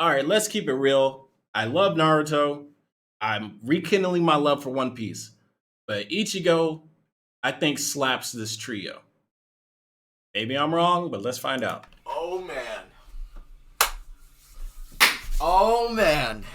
All right, let's keep it real. I love Naruto. I'm rekindling my love for One Piece. But Ichigo, I think, slaps this trio. Maybe I'm wrong, but let's find out. Oh, man. Oh, man.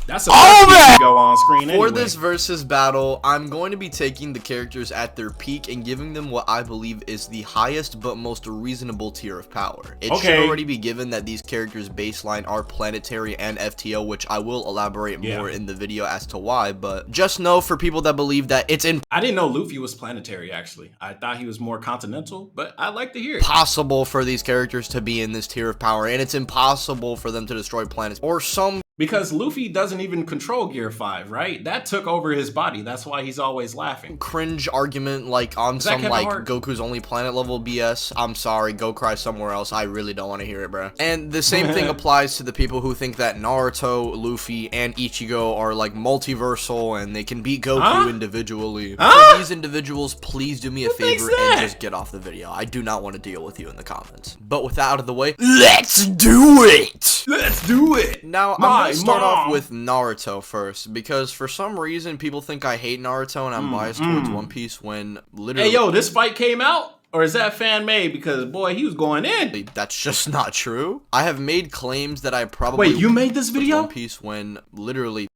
That's a Ichigo on screen anyway. For this versus battle, I'm going to be taking the characters at their peak and giving them what I believe is the highest but most reasonable tier of power. It should already be given that these characters' baseline are planetary and FTO, which I will elaborate more in the video as to why, but just know for people that believe that it's I didn't know Luffy was planetary, actually. I thought he was more continental, but I'd like to hear it. Possible for these characters to be in this tier of power, and it's impossible for them to destroy planets or some. Because Luffy doesn't even control Gear 5, right? That took over his body. That's why he's always laughing. Cringe argument like on some like Goku's only planet level BS. I'm sorry, go cry somewhere else. I really don't want to hear it, bro. And the same thing applies to the people who think that Naruto, Luffy, and Ichigo are like multiversal and they can beat Goku individually. For these individuals, please do me a favor and just get off the video. I do not want to deal with you in the comments. But with that out of the way, let's do it! Let's do it! Now, I'm gonna start off with Naruto first, because for some reason people think I hate Naruto and I'm biased towards One Piece when literally— Hey yo, this fight came out? Or is that fan made? Because boy, he was going in. That's just not true. I have made claims that I probably— Wait, you made this video? One Piece when literally—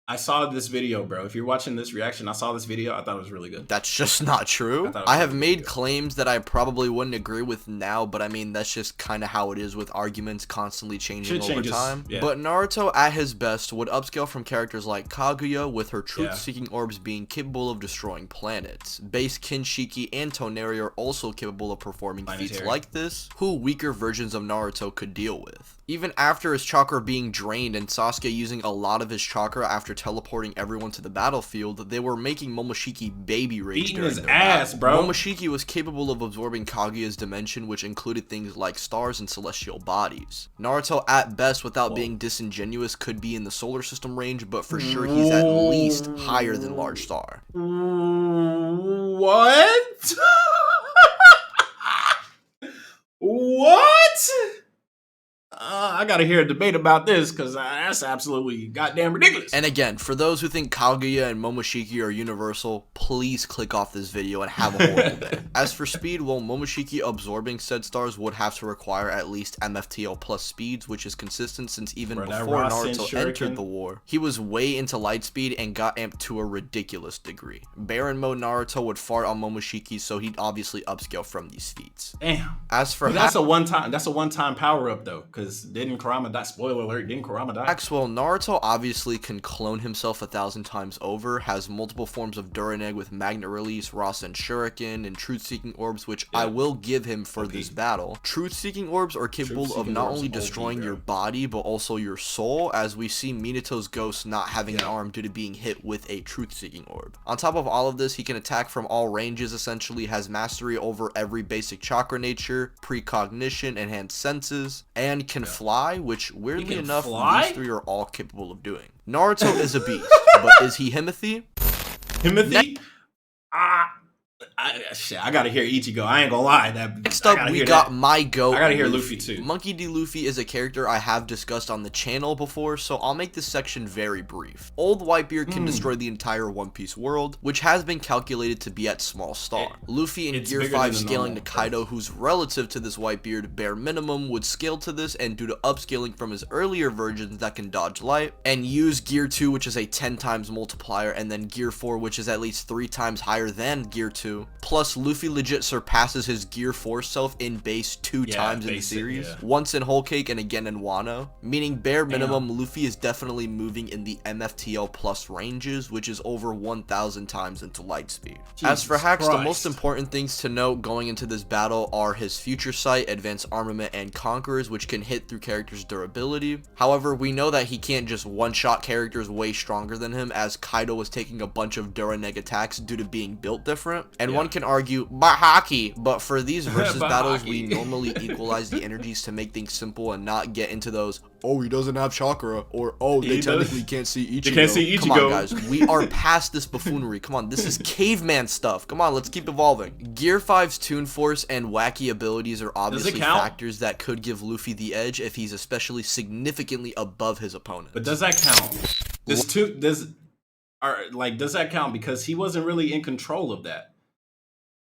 I saw this video, bro. If you're watching this reaction, I saw this video. I thought it was really good. That's just not true. I have made claims that I probably wouldn't agree with now, but I mean, that's just kind of how it is with arguments constantly changing over time. Yeah. But Naruto at his best would upscale from characters like Kaguya, with her truth-seeking orbs being capable of destroying planets. Base Kinshiki and Toneri are also capable of performing feats like this, who weaker versions of Naruto could deal with. Even after his chakra being drained and Sasuke using a lot of his chakra after teleporting everyone to the battlefield, they were making Momoshiki baby rage during their battle. Bro. Momoshiki was capable of absorbing Kaguya's dimension, which included things like stars and celestial bodies. Naruto at best, without being disingenuous, could be in the solar system range, but for sure he's at least higher than Large Star. What? What? I gotta hear a debate about this because that's absolutely goddamn ridiculous. And again, for those who think Kaguya and Momoshiki are universal, please click off this video and have a horrible day. As for speed, well, Momoshiki absorbing said stars would have to require at least MFTL plus speeds, which is consistent since even before Naruto entered the war, he was way into light speed and got amped to a ridiculous degree. Baron mode Naruto would fart on Momoshiki, so he'd obviously upscale from these feats. Damn. As for that's a one-time power up though, because didn't Kurama die? Spoiler alert, didn't Kurama die? Well, Naruto obviously can clone himself 1,000 times over, has multiple forms of Duraneg with Magnet Release, Rasen Shuriken, and Truth-Seeking Orbs, which I will give him for this battle. Truth-Seeking Orbs are capable of not only destroying your body, but also your soul, as we see Minato's ghost not having an arm due to being hit with a Truth-Seeking Orb. On top of all of this, he can attack from all ranges, essentially, has mastery over every basic chakra nature, precognition, enhanced senses, and can fly, which weirdly enough these three are all capable of doing. Naruto is a beast, but is he Himothy? Himothy? I gotta hear Ichigo. I ain't gonna lie. Next up, we got my goat. I gotta hear Luffy too. Monkey D. Luffy is a character I have discussed on the channel before, so I'll make this section very brief. Old Whitebeard can destroy the entire One Piece world, which has been calculated to be at small star. Luffy in Gear 5 scaling to Kaido, who's relative to this Whitebeard bare minimum, would scale to this, and due to upscaling from his earlier versions that can dodge light, and use Gear 2, which is a 10 times multiplier, and then Gear 4, which is at least 3 times higher than Gear 2. Plus, Luffy legit surpasses his Gear 4 self in base 2 times in the series. Once in Whole Cake and again in Wano. Meaning bare minimum, Luffy is definitely moving in the MFTL plus ranges, which is over 1,000 times into light speed. As for hacks, the most important things to note going into this battle are his Future Sight, Advanced Armament, and Conquerors, which can hit through characters' durability. However, we know that he can't just one-shot characters way stronger than him, as Kaido was taking a bunch of Duraneg attacks due to being built different. And one can argue, but hockey. But for these versus battles, we normally equalize the energies to make things simple and not get into those, oh, he doesn't have chakra, or oh, they technically can't see Ichigo. They can't see Ichigo. Come on, guys. We are past this buffoonery. Come on, this is caveman stuff. Come on, let's keep evolving. Gear 5's Toon Force and wacky abilities are obviously factors that could give Luffy the edge if he's especially significantly above his opponent. But does that count? Does that count? Because he wasn't really in control of that.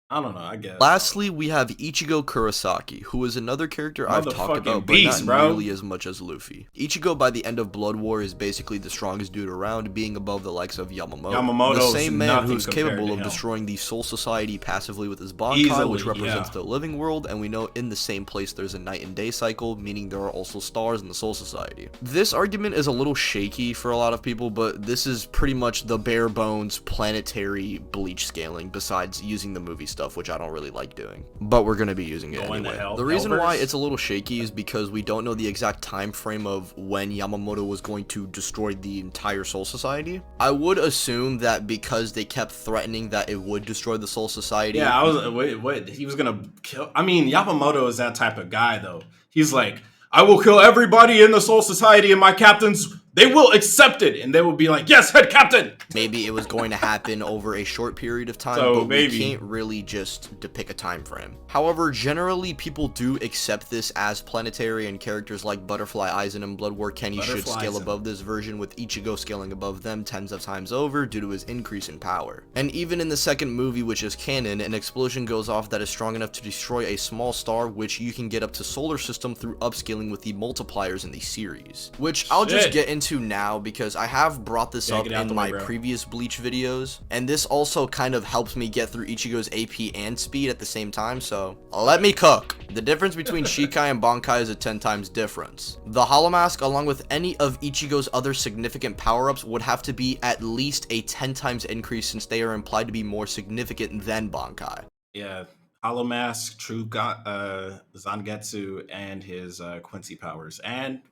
I don't know, I guess. Lastly, we have Ichigo Kurosaki, who is another character I've talked about, but not nearly as much as Luffy. Ichigo, by the end of Blood War, is basically the strongest dude around, being above the likes of Yamamoto. The same man who's capable of destroying the Soul Society passively with his Bankai, which represents the living world, and we know in the same place there's a night and day cycle, meaning there are also stars in the Soul Society. This argument is a little shaky for a lot of people, but this is pretty much the bare bones planetary bleach scaling, besides using the movie stuff, which I don't really like doing, but we're going to be using it anyway. The reason why it's a little shaky is because we don't know the exact time frame of when Yamamoto was going to destroy the entire Soul Society. I would assume that because they kept threatening that it would destroy the Soul Society. Yeah, he was going to kill. I mean, Yamamoto is that type of guy, though. He's like, I will kill everybody in the Soul Society, and my captains, they will accept it, and they will be like, yes, head captain. Maybe it was going to happen over a short period of time, but we can't really just depict a time frame. However, generally, people do accept this as planetary, and characters like Butterfly Aizen and Blood War Kenny should scale above this version, with Ichigo scaling above them tens of times over due to his increase in power. And even in the second movie, which is canon, an explosion goes off that is strong enough to destroy a small star, which you can get up to solar system through upscaling with the multipliers in the series, which I'll just get into now because I have brought this up in my previous Bleach videos, and this also kind of helps me get through Ichigo's AP and speed at the same time, so let me cook. The difference between Shikai and Bankai is a 10 times difference. The Holomask, along with any of Ichigo's other significant power-ups, would have to be at least a 10 times increase since they are implied to be more significant than Bankai. Yeah. Holomask, True Zangetsu, and his Quincy powers, and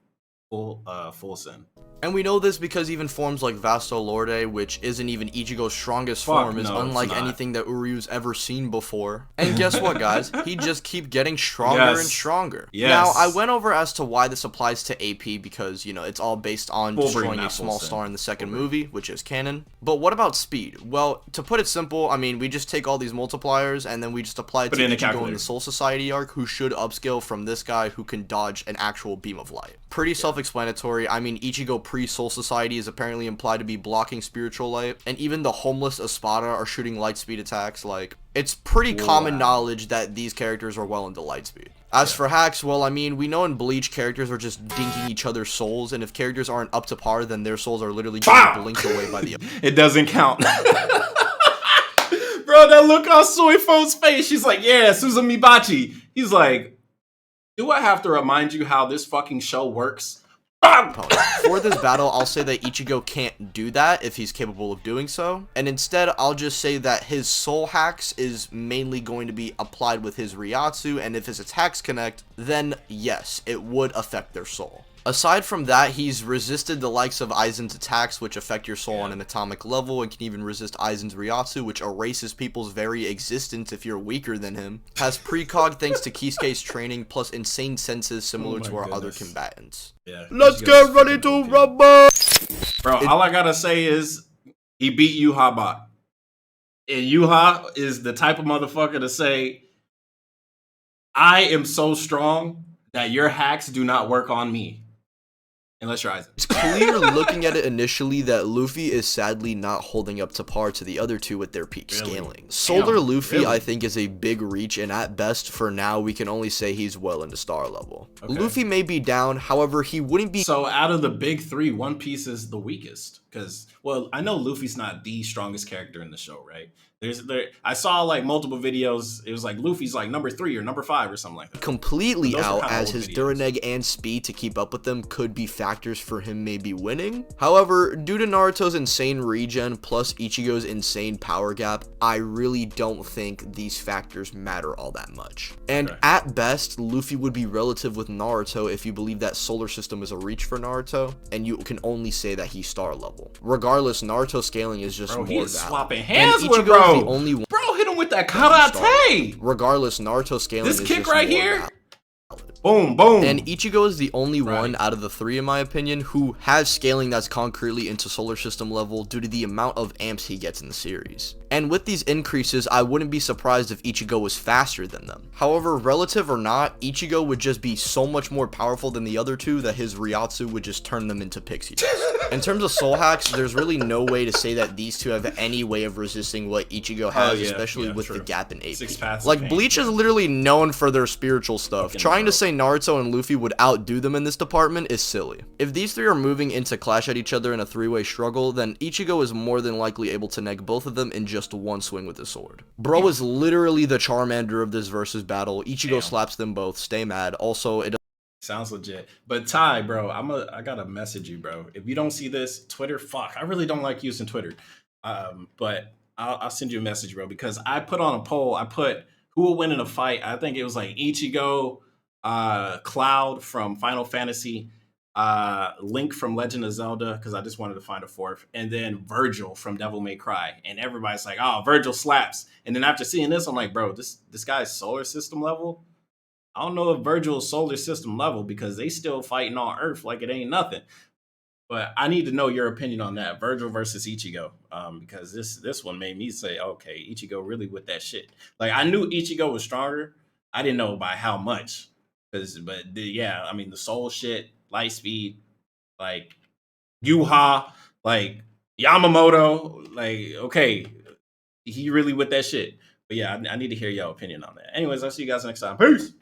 full Sin. And we know this because even forms like Vasto Lorde, which isn't even Ichigo's strongest form, is unlike anything that Uryu's ever seen before. And guess what, guys? He just keep getting stronger and stronger. Now, I went over as to why this applies to AP because, you know, it's all based on destroying a small star in the second movie, which is canon. But what about speed? Well, to put it simple, I mean, we just take all these multipliers and then we just apply it to Ichigo in the Soul Society arc, who should upscale from this guy who can dodge an actual beam of light. Pretty self-explanatory. I mean, Ichigo pre-Soul Society is apparently implied to be blocking spiritual light, and even the homeless Espada are shooting light speed attacks. Like, it's pretty common knowledge that these characters are well into light speed. As for hacks, well, I mean, we know in Bleach characters are just dinking each other's souls, and if characters aren't up to par, then their souls are literally getting blinked away by the... It doesn't count. Bro, that look on Suifo's face. She's like, yeah, Suzumibachi. He's like, do I have to remind you how this fucking show works? For this battle, I'll say that Ichigo can't do that if he's capable of doing so, and instead I'll just say that his soul hacks is mainly going to be applied with his Ryatsu, and if his attacks connect, then yes, it would affect their soul. Aside from that, he's resisted the likes of Aizen's attacks, which affect your soul on an atomic level, and can even resist Aizen's Ryatsu, which erases people's very existence if you're weaker than him. Has precog thanks to Kisuke's training, plus insane senses similar to our other combatants. Yeah, let's get ready to rumble! Bro, all I gotta say is, he beat Yuha Bot. And Yuha is the type of motherfucker to say, I am so strong that your hacks do not work on me. Unless you're Aizen. It's clear looking at it initially that Luffy is sadly not holding up to par to the other two with their peak scaling. Solar Luffy, I think, is a big reach, and at best, for now, we can only say he's well into star level. Luffy may be down, however, he wouldn't be... So out of the big three, One Piece is the weakest. Because, well, I know Luffy's not the strongest character in the show, right? I saw like multiple videos. It was like Luffy's like number 3 or number 5 or something like that. Completely out, as his Duraneg and speed to keep up with them could be factors for him maybe winning. However, due to Naruto's insane regen plus Ichigo's insane power gap, I really don't think these factors matter all that much. And at best, Luffy would be relative with Naruto if you believe that solar system is a reach for Naruto, and you can only say that he's star level. Regardless, Naruto scaling is just more valid. Swapping hands with bro. The only one. Bro hit him him with that karate. Regardless, Naruto scaling This is kick just right more here. valid. Boom, boom. And Ichigo is the only one out of the three, in my opinion, who has scaling that's concretely into solar system level due to the amount of amps he gets in the series. And with these increases, I wouldn't be surprised if Ichigo was faster than them. However, relative or not, Ichigo would just be so much more powerful than the other two that his Ryatsu would just turn them into pixie dust. In terms of soul hacks, there's really no way to say that these two have any way of resisting what Ichigo has, especially with the gap in AP. Like, Bleach is literally known for their spiritual stuff. Trying to say Naruto and Luffy would outdo them in this department is silly. If these three are moving in to clash at each other in a three-way struggle, then Ichigo is more than likely able to neg both of them in just one swing with his sword. Bro is literally the Charmander of this versus battle. Ichigo slaps them both. Stay mad. Also, it sounds legit. But Ty, bro, I gotta message you, bro. If you don't see this, Twitter, fuck. I really don't like using Twitter. But I'll send you a message, bro, because I put on a poll. I put who will win in a fight. I think it was like Ichigo, Cloud from Final Fantasy, Link from Legend of Zelda, because I just wanted to find a fourth, and then Virgil from Devil May Cry. And everybody's like, oh, Virgil slaps. And then after seeing this, I'm like, bro, this guy's solar system level. I don't know if Virgil's solar system level because they still fighting on Earth like it ain't nothing. But I need to know your opinion on that, Virgil versus Ichigo, because this one made me say, okay, Ichigo really with that shit. Like I knew Ichigo was stronger, I didn't know by how much. Yeah, I mean the soul shit, light speed, like Yuha, like Yamamoto, like okay, he really with that shit. But yeah, I need to hear your opinion on that. Anyways, I'll see you guys next time. Peace.